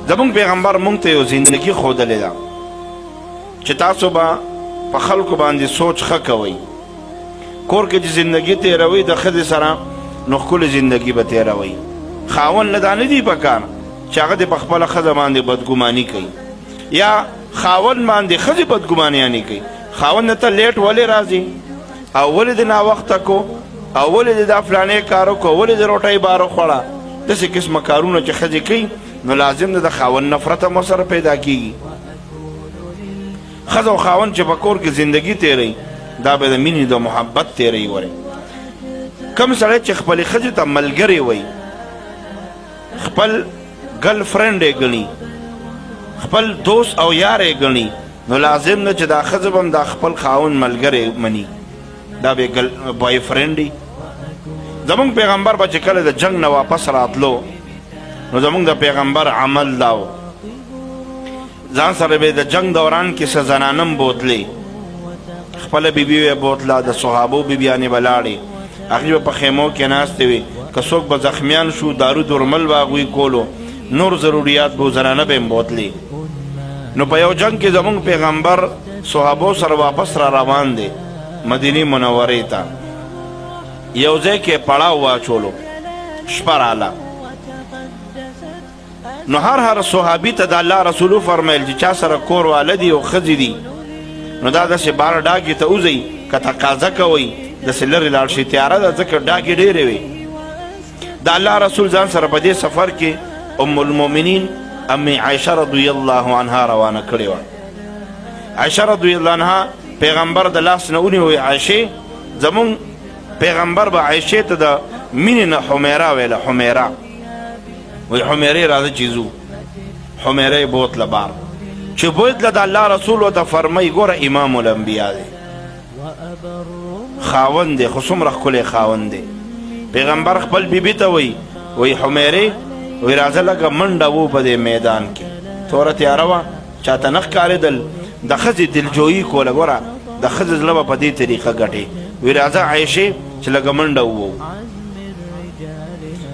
زمونږ پیغمبر مونږ ته یو زندگی ښودلې ده چې تاسو به په خلکو باندې سوچ ښه کوئ. کور کې چې زندگی تېروئ د ښځې سره نو ښکلې زندگی به تېروئ. خاوند له دا نه دي پکار چې هغه دې په خپله ښځه باندې بدګماني کوي یا خاوند باندې ښځې بدګمانیانې کوي. خاوند ته لیټ ولې راځي او ولې دې ناوخته کو او ولې دې دا فلانې کار وکړو، ولې دې روټۍ بار وخوړه. داسې قسمه کارونه چې ښځې کوي نو لازم ده د خاوند نفرت هم ورسره پیدا کېږي. ښځه او خاوند چې په کور کې زندگی تېروي دا به د مینې د محبت تېروي. ورې کم سړی چې خپلې ښځې ته ملګری وایي، خپل ګرل فرینډ یې ګڼي، خپل دوست او یار یې ګڼي، نو لازم ده چې دا ښځه به هم دا خپل خاوند ملګری مني، دا به بوای فرینډ وي. زمونږ پیغمبر به چې کله د جنگ نه واپس راتلو نو زمونږ د پیغمبر عمل دا و، ځان سره به د جنگ دوران کې څه زنانم بوتلې، خپله بیبي به یې بوتله، د صحابو بیبیانې به لاړې، هغوی به په خیمو کې ناستې وي. که څوک به زخمیان شو دارو درمل به هغوی کولو، نور ضروریات به زنانه به یې بوتلې. نو په یو جنگ کې زمونږ پیغمبر صحابو سره واپس را روان دی مدینې منورې ته. یو ځای کې پړاو واچولو، شپه راله. نو هر صحابي ته د الله رسولو فرمیل چې چا سره کور واله دي او ښځې دي نو دا داسې بار ډاګې ته وځئ، که تقاضه کوئ داسې لرې لاړ شي، تیاره ده ځکه ډاګې ډېرې وي. د الله رسول ځان سره په دې سفر کې ام المؤمنین ام عایشه رضی الله عنها روانه کړې وه. عایشه رضی الله عنها پیغمبر د لاس نه ونیوی. عایشې زمونږ پیغمبر به عایشې ته د مینې نه حمیره ویله، حمیره وی حمیرې راځه چې ځو. حمیره یې بوتله بار چې بوتله د الله رسول ورته فرمی ګوره امام الانبیا دی، خاوند دی، خو څومره ښکلی خاوند دی. پیغمبر خپل بیبي ته وی حمیرې وی راځه لږه منډه وو په دې میدان کې. توره تیاره وه، چاته نه ښکارېدل، د ښځې دلجویي کوله. ګوره د ښځې زړه به په دې طریقه ګټې. وی راځه عایشې چې لږه منډه ووو.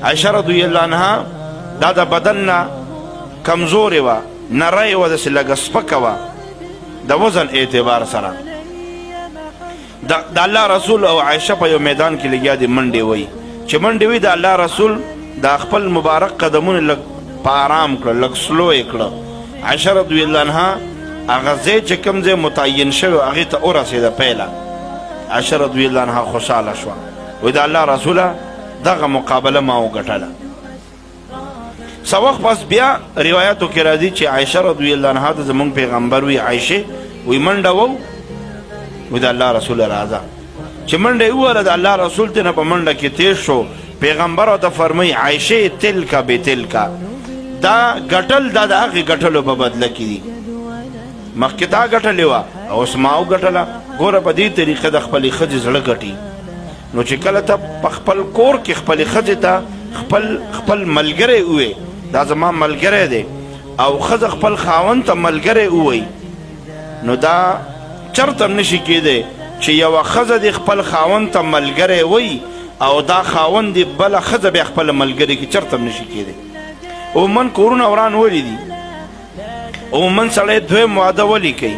عایشه رضی الله عنها دا د بدن نه کمزورې وه، نری وه، داسې لږه سپکه وه د وزن اعتبار سره. د الله رسول او عایشه په یو میدان کې لګیا دي منډې وی. چې منډې وی د الله رسول دا خپل مبارک قدمونه لږ په آرام کړه، لږ سلو یې کړه. عایشه رضی الله عنها هغه ځای چې کوم ځای متعین شوی هغې ته ورسېده پیله. عایشه رضی الله عنها خوشحاله شوه، وی د الله رسوله دغه مقابله ما وګټله. څه وخت پس بیا روایاتو کې راځي چې عایشه رضی الله عنها ته زمونږ پیغمبر وی عایشې وی منډه وو، وی د الله رسول راځه. چې منډه یې ووهله د الله رسول ترې نه په منډه کې تېز شو. پیغمبر ورته فرمایي عایشې تلکه بتلکه، دا ګټل دا د هغې ګټلو په بدله کې دي. مخکې تا ګټلې وه اوس ما وګټله. ګوره په دې طریقه د خپلې ښځې زړه ګټي. نو چې کله ته په خپل کور کې خپلې ښځې ته خپل ملګری ووایې دا زما ملګری دی، او ښځه خپل خاوند ته ملګری ووایي، نو دا چرته نشي کېدی چې یوه ښځه دې خپل خاوند ته ملګری وایي او دا خاوند دې بله ښځه بیا خپله ملګرې کړي، چرته نشي کېدی. عموما کورونه وران ولې دي؟ عموما سړی دویم واده ولې کوي؟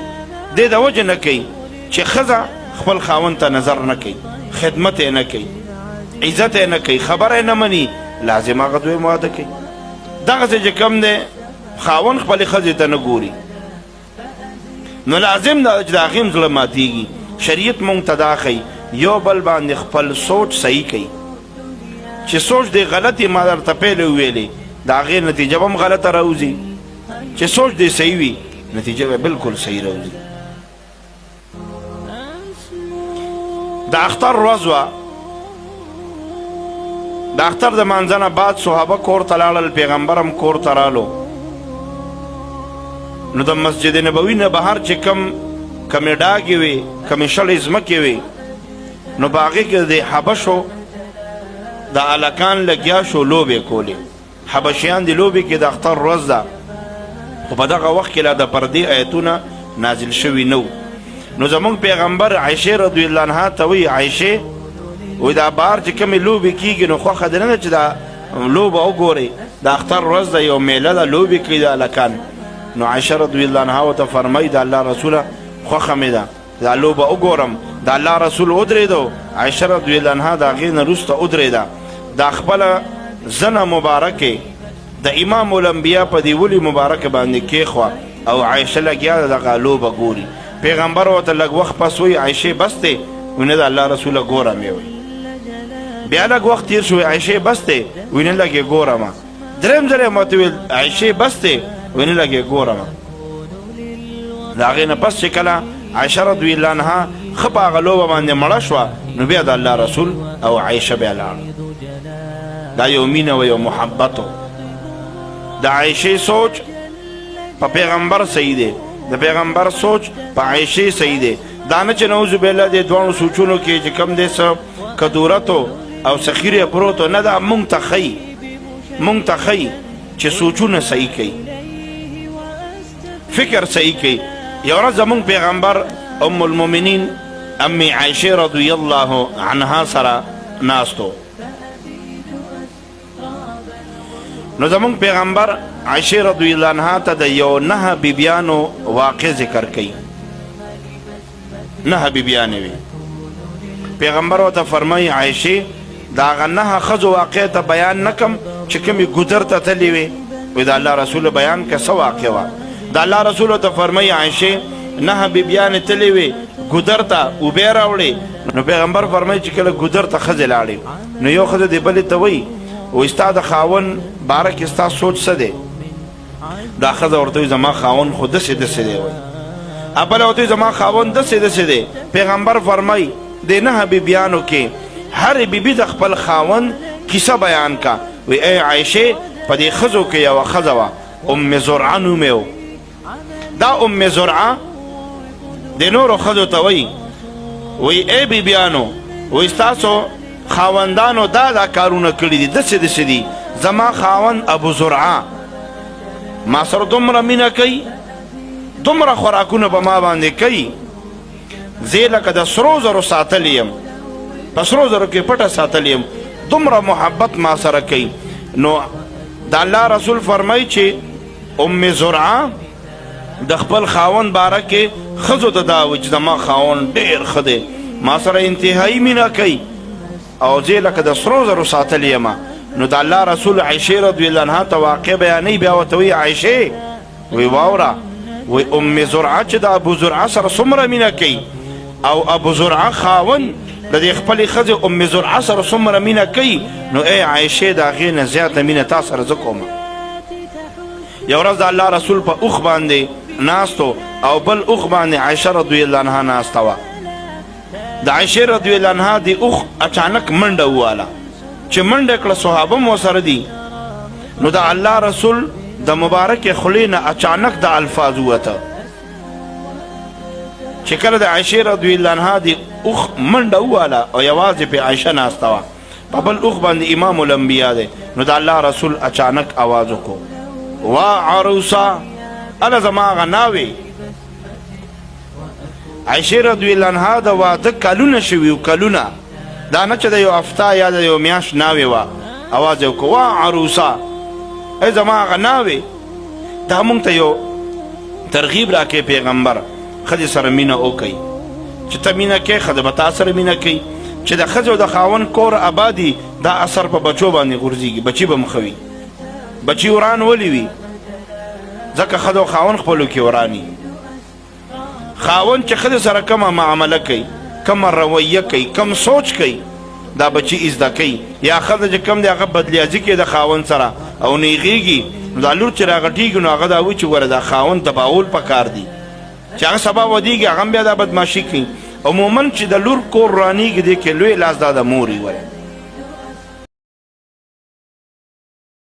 دې د وجې نه کوي چې ښځه خپل خاوند ته نظر نه کوي، خدمت یې نه کوي، عزت یې نه کوي، خبره یې نه مني، لازم هغه دویم واده کوي. دغسې چې کوم دی خاوند خپلې ښځې ته نه ګوري نو لازم ده چې د هغې هم زړه ماتېږي. شریعت مونږ ته دا ښیي یو بل باندې خپل سوچ صحیح کوي. چې سوچ دې غلطې ما درته پهلې وویلې د هغې نتیجه به هم غلطه راوځي، چې سوچ دې صحیح وي نتیجه به بلکل صحیح راوځي. د اختر ورځ وه، د اختر د مانځه نه بعد صحابه کور ته لاړل، پیغمبر هم کور ته رالو. نو د مسجد نبوي نه بهر چې کمې ډاګې وې، کمې شلې ځمکې وې، نو په هغې کې د حبشو د هلکان لګیا شو لوبې کولې. حبشیان د لوبې کې د اختر ورځ ده، خو په دغه وخت کې لا د پردې آیتونه نازل شوي نه وو. نو زمونږ پیغمبر عایشې رضی الله عنها ته وایي عایشې وی دا بهر چې کومې لوبې کېږي نو خوښه دې نه ده چې دا لوبه وګورئ، د اختر ورځ ده یو میله ده لوبې کوي د هلکان نو عایشه رضی الله عنها ورته فرمایي د الله رسوله خوښه مې ده دا لوبه وګورم د الله رسول ودرېدو عایشه رضی الله عنها د هغې نه وروسته ودرېده دا خپله زنه مبارکې د امام الانبیا په دې ولي مبارکه باندې کېښوه او عایشه لګیا ده دغه لوبه ګوري پیغمبر ورته لږ وخت پس وایي عایشې بس دی وایي نه د الله رسوله ګورم یې وایي بیا لږ وخت تېر شو عایشې بس دی وایي نه لږ یې ګورمه درېم ځل یې ما ورته ویل عایشې بس دی وایي نه لږ یې ګورمه د هغې نه پس چې کله عایشه رضی الله عنها ښه په هغه لوبه باندې مړه شوه نو بیا د الله رسول او عایشه بیا لاړه دا یو مینه و یو محبت و د عایشې سوچ په پیغمبر صحیح دی د پیغمبر سوچ په عایشې صحیح دی دا نه چې نعوذ بالله دې دواړو سوچونو کې چې کم دی څه کدورتو او څه خیرې پروتو نه دا مونږ ته ښیي چې سوچونه صحیح کوي فکر صحیح کوي یو ورځ زمونږ پیغمبر ام المؤمنین امی عایشې رضی الله عنها سره ناستو نو زمونږ پیغمبر عایشې رضی الله عنها ته د یو 9 بیبیانو واقع ذکر کوي 9 بیبیانې وي پیغمبر ورته فرمایي عایشې د هغه 9 ښځو واقع ته بیان نه کم چې کومې ګودر ته تللې وې وایي د الله رسول بیان که څه واقع وه د الله رسول ورته فرمایي عایشې 9 بیبیانې تللې وې ګودر ته اوبې راوړې نو پیغمبر فرمایي چې کله ګودر ته ښځې لاړې نو یو ښځه دې بلې ته وایي وایي ستا د خاوند باره کې ستا سوچ څه دی دا ښځه ورته وایي زما خاوند خو داسې داسې دی وایي بله ورته وایي زما خاوند داسې داسې دی پیغمبر فرمایي د 9 بیبیانو کې هر بیبي د خپل خاوند کیسه بیان کا وی ای عایشې په دې ښځو کې یوه ښځه وه ام زرعه نوم یې دا ام زرعه د نورو ښځو ته وایي وی ای بیبیانو وی ستاسو خاوندانو دا کارونه کړي دي داسې داسې دي زما خاوند ابو زرعه ما سره دومره مینه کوي دومره خوراکونه په ما باندې کوي زه لکه د سرو زرو ساتلی یم په سرو زرو کې پټه ساتلی یم دومره محبت ما سره کوي نو د الله رسول فرمایي چې ام زرعه د خپل خاوند باره کې ښځو ته دا وایي چې زما خاوند ډېر ښه دی ما سره انتهایي مینه کوي او زه لکه د سرو زرو ساتلی یم نو د الله رسول عایشې رضی الله عنها ته واقع بیانوي بیا ورته وایي عایشې وی واوره وی ام زرعه چې د ابو زرعه سره څومره مینه کوي او ابو زرعه خاوند د دې خپلې ښځې ام زرعه سره څومره مینه کوي نو ای عایشې د هغې نه زیاته مینه تا سره زه کوم یو ورځ د الله رسول په اوښ باندې ناستو او بل اوښ باندې عایشه رضی الله عنها ناسته وه د عایشې رضی الله عنها د اوښ اچانک منډه وواله چې منډه کړه صحابه هم ورسره دي نو د الله رسول د مبارکې خولې نه اچانک د الفاظ ووته چې کله د عایشې رضی الله عنها د اوښ منډه وواله او یوازې پې عایشه ناسته وه په بل اوښ باندې امام الانبیا دی نو د الله رسول اچانک آواز وکړو وا عروسه اله زما هغه ناوې عایشې رضی الله عنها د واده کلونه شوي و کلونه دا نه چې د یو هفته یا د یو میاشت ناوې وه اواز یې وکړو وا عروسه ای زما هغه ناوې دا مونږ ته یو ترغیب راکوي پیغمبر ښځې سره مینه وکئ چې ته مینه کوې ښځه به تا سره مینه کوي چې د ښځې او د خاوند کور آبادي دا اثر په بچو باندې غورځېږي بچي به م ښه وي بچي وران ولې وي ځکه ښځه او خاوند خپلو کې وراني خاوند چې ښځې سره کومه معامله کوي کومه رویه کوي کم سوچ کوي دا بچي ازده کوي یا ښځه چې کوم دی هغه بدلیازي کوي د خاوند سره او نیغېږي نو دا لور چې راغټېږي نو هغه دا وایي چې ګوره دا خاوند تباول پکار دی چې هغه سبا ودیږي هغه هم بیا دا بدماشي کوي عموما چې د لور کور رانیږي دې کې لوی لاس دا د مور وي